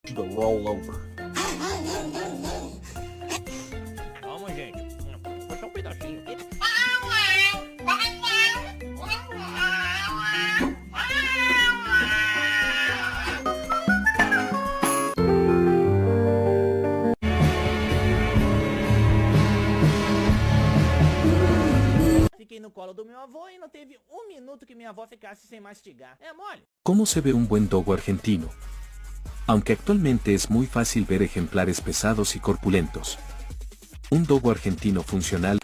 The rollover. Vamos, gente. Foi só um pedacinho. Fiquei no colo do meu avô e não teve um minuto que minha avó ficasse sem mastigar. É mole. ¿Cómo se ve un buen dogo argentino? Aunque actualmente es muy fácil ver ejemplares pesados y corpulentos. Un dogo argentino funcional